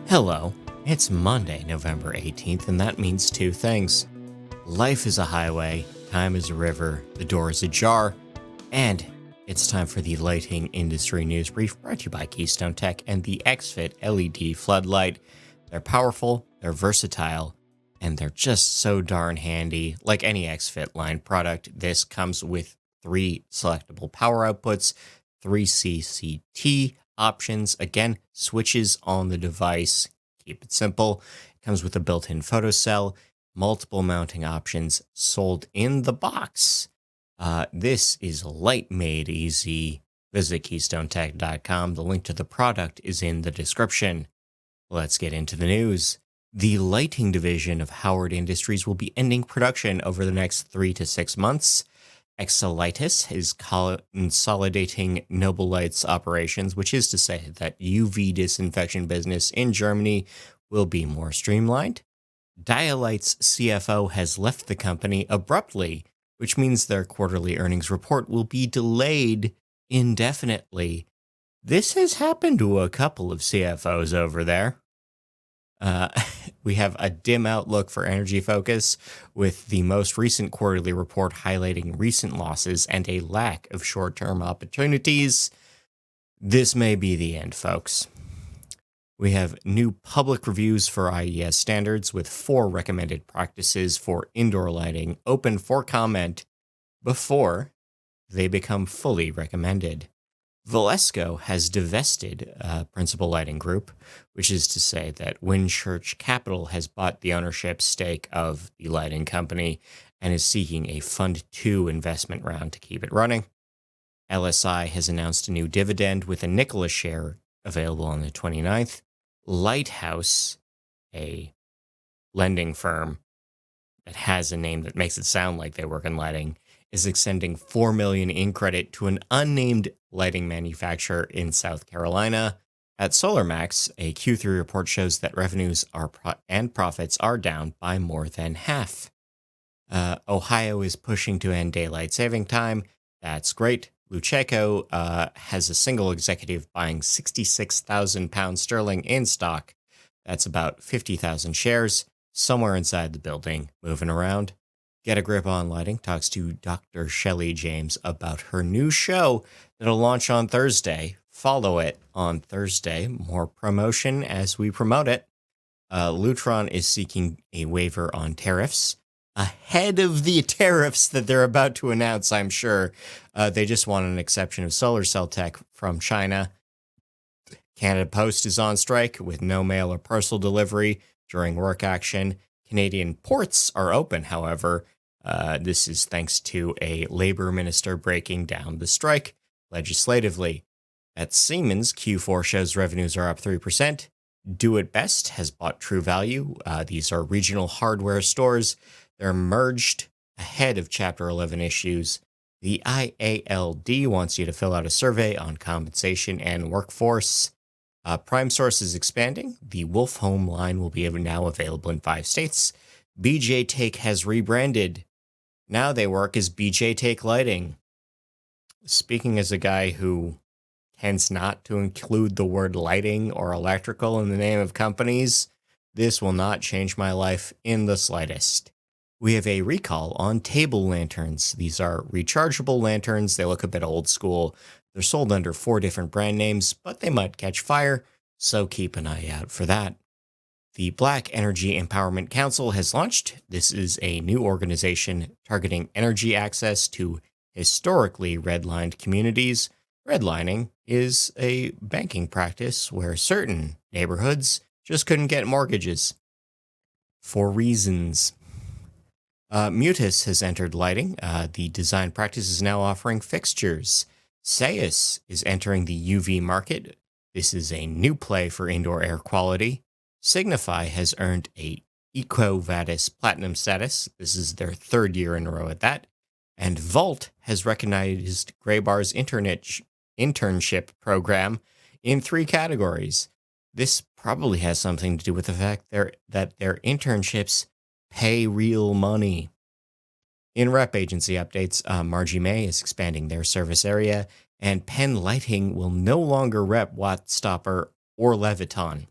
Hello, it's Monday, November 18th, and that means two things. Life is a highway, time is a river, the door is ajar, and it's time for the lighting industry news brief brought to you by Keystone Tech and the XFit LED floodlight. They're powerful, they're versatile, and they're just so darn handy. Like any XFit line product, this comes with 3 selectable power outputs, 3 CCT options, again, switches on the device. Keep it simple. It comes with a built-in photocell, multiple mounting options sold in the box. This is light made easy. Visit KeystoneTech.com. The link to the product is in the description. Let's get into the news. The lighting division of Howard Industries will be ending production over the next 3 to 6 months. Exolitis is consolidating Noble Light's operations, which is to say that UV disinfection business in Germany will be more streamlined. Dialight's CFO has left the company abruptly, which means their quarterly earnings report will be delayed indefinitely. This has happened to a couple of CFOs over there. We have a dim outlook for Energy Focus, with the most recent quarterly report highlighting recent losses and a lack of short-term opportunities. This may be the end, folks. We have new public reviews for IES standards, with 4 recommended practices for indoor lighting open for comment before they become fully recommended. Valesco has divested Principal Lighting Group, which is to say that Windchurch Capital has bought the ownership stake of the lighting company and is seeking a Fund 2 investment round to keep it running. LSI has announced a new dividend with a nickel a share available on the 29th. Lighthouse, a lending firm that has a name that makes it sound like they work in lighting, is extending $4 million in credit to an unnamed lighting manufacturer in South Carolina. At SolarMax, a Q3 report shows that revenues and profits are down by more than half. Ohio is pushing to end daylight saving time. That's great. Lucheco has a single executive buying 66,000 pounds sterling in stock. That's about 50,000 shares, somewhere inside the building, moving around. Get a Grip on Lighting talks to Dr. Shelley James about her new show that'll launch on Thursday. Follow it on Thursday. More promotion as we promote it. Lutron is seeking a waiver on tariffs ahead of the tariffs that they're about to announce, I'm sure. They just want an exception of solar cell tech from China. Canada Post is on strike with no mail or parcel delivery during work action. Canadian ports are open, however. This is thanks to a labor minister breaking down the strike legislatively. At Siemens, Q4 shows revenues are up 3%. Do It Best has bought True Value. These are regional hardware stores. They're merged ahead of Chapter 11 issues. The IALD wants you to fill out a survey on compensation and workforce. Prime Source is expanding. The Wolf Home line will be now available in 5 states. BJ Take has rebranded. Now they work as BJ Take Lighting. Speaking as a guy who tends not to include the word lighting or electrical in the name of companies, this will not change my life in the slightest. We have a recall on table lanterns. These are rechargeable lanterns. They look a bit old school. They're sold under 4 different brand names, but they might catch fire, so keep an eye out for that. The Black Energy Empowerment Council has launched. This is a new organization targeting energy access to historically redlined communities. Redlining is a banking practice where certain neighborhoods just couldn't get mortgages for reasons. Mutis has entered lighting. The design practice is now offering fixtures. Sayus is entering the UV market. This is a new play for indoor air quality. Signify has earned a EcoVadis Platinum status. This is their 3rd year in a row at that. And Vault has recognized Graybar's internship program in 3 categories. This probably has something to do with the fact that their internships pay real money. In rep agency updates, Margie May is expanding their service area, and Penn Lighting will no longer rep Wattstopper or Leviton.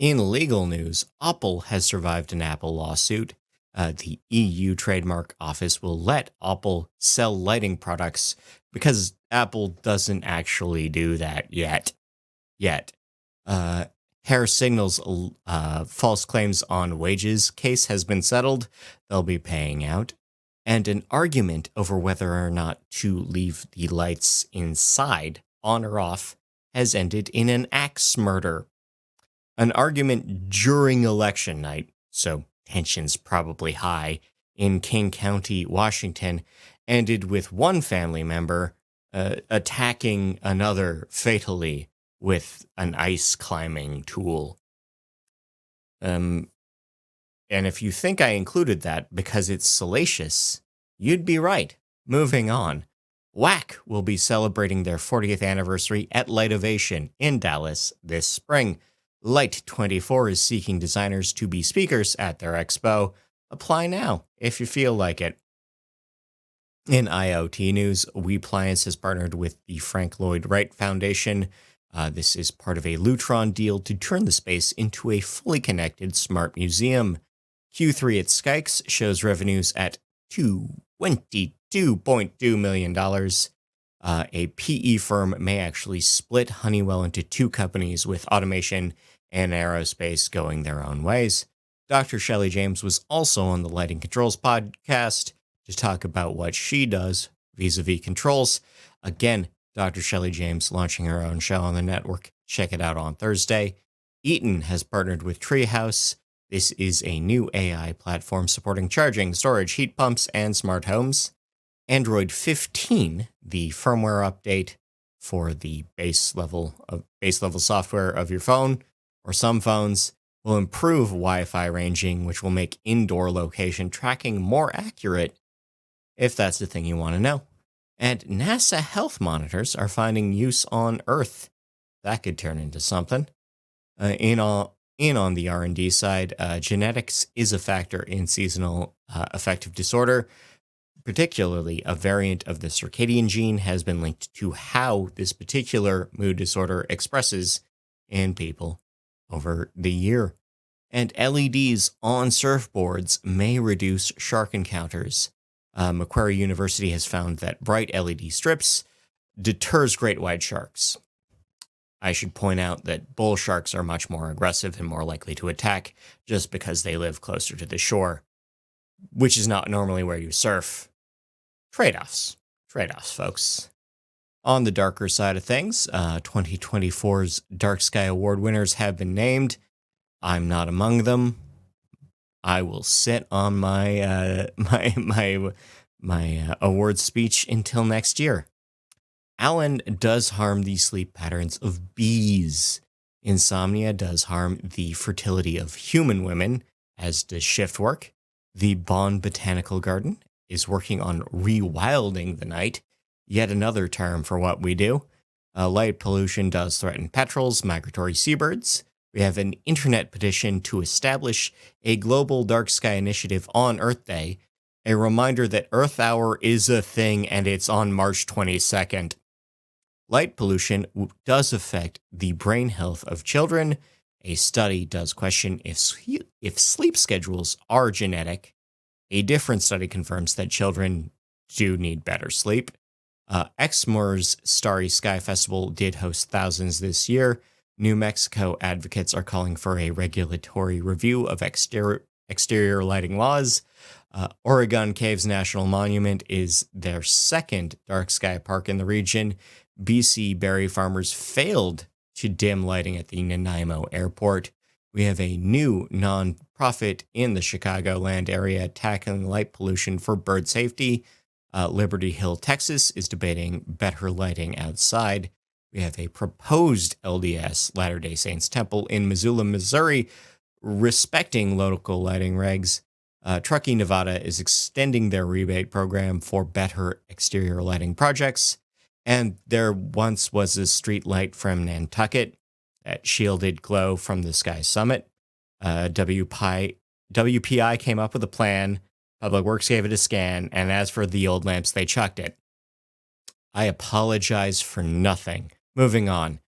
In legal news, Opel has survived an Apple lawsuit. The EU Trademark Office will let Opel sell lighting products because Apple doesn't actually do that yet. Uh, Hair Signal's false claims on wages case has been settled. They'll be paying out. And an argument over whether or not to leave the lights inside, on or off, has ended in an axe murder. An argument during election night, so tensions probably high, in King County, Washington, ended with one family member attacking another fatally with an ice climbing tool. And if you think I included that because it's salacious, you'd be right. Moving on. Whack will be celebrating their 40th anniversary at Light Ovation in Dallas this spring. Light 24 is seeking designers to be speakers at their expo. Apply now if you feel like it. In IoT news, WePliance has partnered with the Frank Lloyd Wright Foundation. This is part of a Lutron deal to turn the space into a fully connected smart museum. Q3 at Skykes shows revenues at $22.2 million. A PE firm may actually split Honeywell into two companies with automation and aerospace going their own ways. Dr. Shelley James was also on the Lighting Controls podcast to talk about what she does vis-a-vis controls. Again, Dr. Shelley James launching her own show on the network. Check it out on Thursday. Eaton has partnered with Treehouse. This is a new AI platform supporting charging, storage, heat pumps, and smart homes. Android 15, the firmware update for the base level software of your phone or some phones, will improve Wi-Fi ranging, which will make indoor location tracking more accurate, if that's the thing you want to know. And NASA health monitors are finding use on Earth. That could turn into something. In on the R&D side, genetics is a factor in seasonal affective disorder. Particularly, a variant of the circadian gene has been linked to how this particular mood disorder expresses in people over the year. And LEDs on surfboards may reduce shark encounters. Macquarie University has found that bright LED strips deters great white sharks. I should point out that bull sharks are much more aggressive and more likely to attack just because they live closer to the shore, which is not normally where you surf. Trade-offs, folks. On the darker side of things, 2024's Dark Sky Award winners have been named. I'm not among them. I will sit on my award speech until next year. Allen does harm the sleep patterns of bees. Insomnia does harm the fertility of human women, as does shift work. The Bonn Botanical Garden is working on rewilding the night, yet another term for what we do. Light pollution does threaten petrels, migratory seabirds. We have an internet petition to establish a global dark sky initiative on Earth Day, a reminder that Earth Hour is a thing and it's on March 22nd. Light pollution does affect the brain health of children. A study does question if sleep schedules are genetic. A different study confirms that children do need better sleep. Exmoor's Starry Sky Festival did host thousands this year. New Mexico advocates are calling for a regulatory review of exterior lighting laws. Oregon Caves National Monument is their second dark sky park in the region. BC berry farmers failed to dim lighting at the Nanaimo Airport. We have a new nonprofit in the Chicagoland area tackling light pollution for bird safety. Liberty Hill, Texas is debating better lighting outside. We have a proposed LDS Latter-day Saints temple in Missoula, Missouri, respecting local lighting regs. Truckee, Nevada is extending their rebate program for better exterior lighting projects. And there once was a street light from Nantucket that shielded glow from the Sky Summit. WPI came up with a plan. Public Works gave it a scan. And as for the old lamps, they chucked it. I apologize for nothing. Moving on.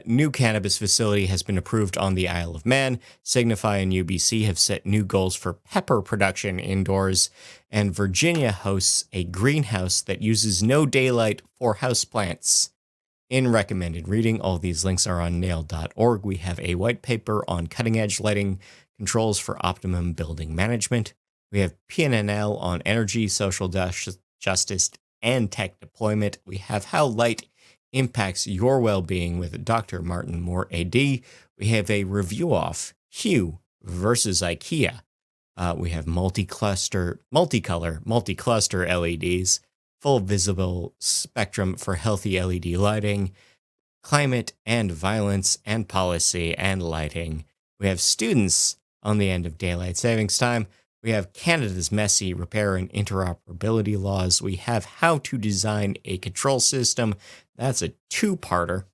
New cannabis facility has been approved on the Isle of Man. Signify and UBC have set new goals for pepper production indoors. And Virginia hosts a greenhouse that uses no daylight for houseplants. In recommended reading, all these links are on nail.org. We have a white paper on cutting-edge lighting controls for optimum building management. We have PNNL on energy, social justice, and tech deployment. We have how light impacts your well-being with Dr. Martin Moore, AD. We have a review off Hue versus IKEA. We have multi-cluster LEDs, full visible spectrum for healthy LED lighting, climate and violence and policy and lighting. We have students on the end of daylight savings time. We have Canada's messy repair and interoperability laws. We have how to design a control system. That's a two-parter.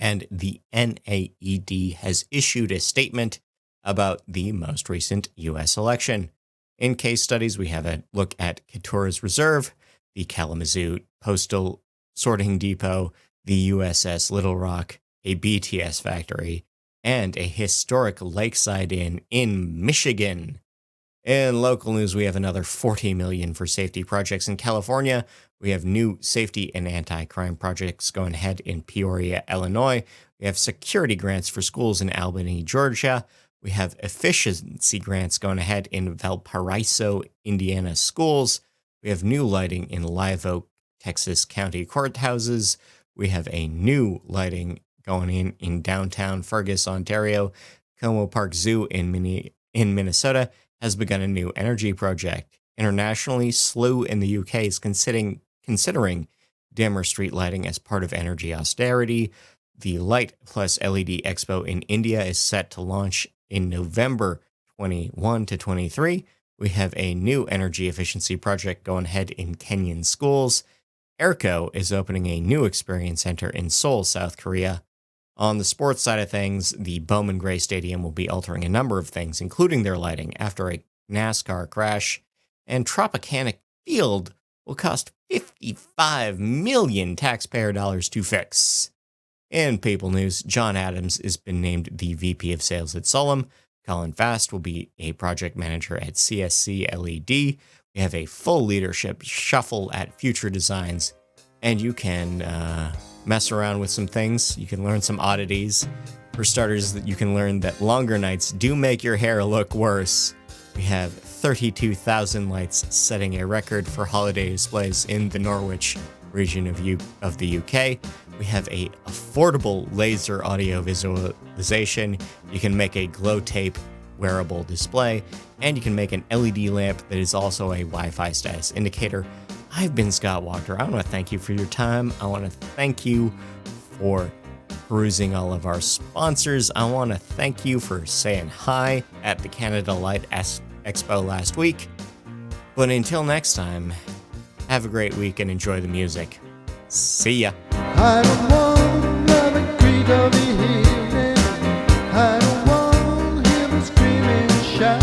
And the NAED has issued a statement about the most recent U.S. election. In case studies, we have a look at Katura's Reserve, the Kalamazoo Postal Sorting Depot, the USS Little Rock, a BTS factory, and a historic lakeside inn in Michigan. In local news, we have another $40 million for safety projects in California. We have new safety and anti-crime projects going ahead in Peoria, Illinois. We have security grants for schools in Albany, Georgia. We have efficiency grants going ahead in Valparaiso, Indiana schools. We have new lighting in Live Oak, Texas county courthouses. We have a new lighting going in downtown Fergus, Ontario. Como Park Zoo in Minnesota has begun a new energy project. Internationally, SLU in the UK is considering dimmer street lighting as part of energy austerity. The Light Plus LED Expo in India is set to launch in November 21 to 23. We have a new energy efficiency project going ahead in Kenyan schools. Airco is opening a new experience center in Seoul, South Korea. On the sports side of things, the Bowman Gray Stadium will be altering a number of things, including their lighting, after a NASCAR crash. And Tropicana Field will cost $55 million taxpayer dollars to fix. In People News, John Adams has been named the VP of Sales at Solom. Colin Fast will be a project manager at CSC LED. We have a full leadership shuffle at Future Designs, and you can mess around with some things. You can learn some oddities. For starters, you can learn that longer nights do make your hair look worse. We have 32,000 lights, setting a record for holiday displays in the Norwich region of the UK. We have a affordable laser audio visualization. You can make a glow tape wearable display, and you can make an LED lamp that is also a Wi-Fi status indicator. I've been Scott Walker. I want to thank you for your time. I want to thank you for perusing all of our sponsors. I want to thank you for saying hi at the Canada Light Expo last week. But until next time, have a great week and enjoy the music. See ya. I don't want another creed of the evening. I don't want him screaming shout.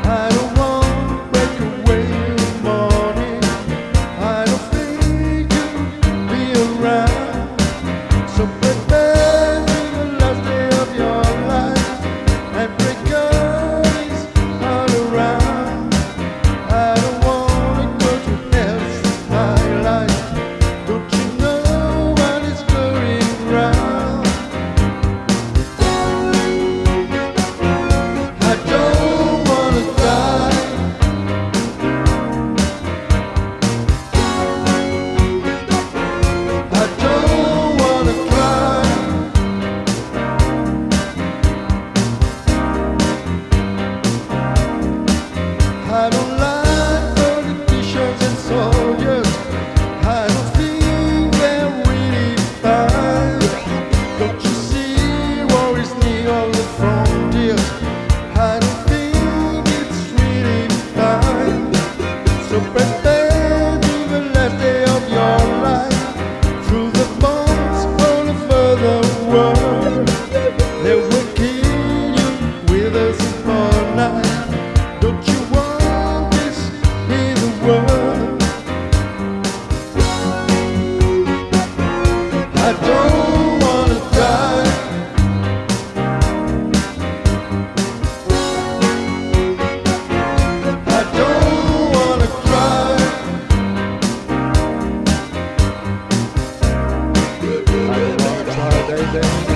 I don't want break away in the morning. I don't think you'll be around. So prepare to the last day of your life and break guns all around. I don't want to go to hell for my life. Don't you know I Thursday.